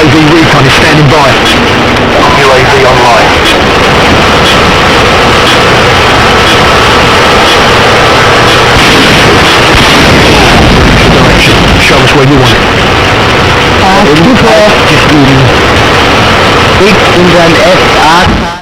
UAV recon is standing by. UAV online. Direction. Show us where you want it. 2-4 Just moving. Big England SR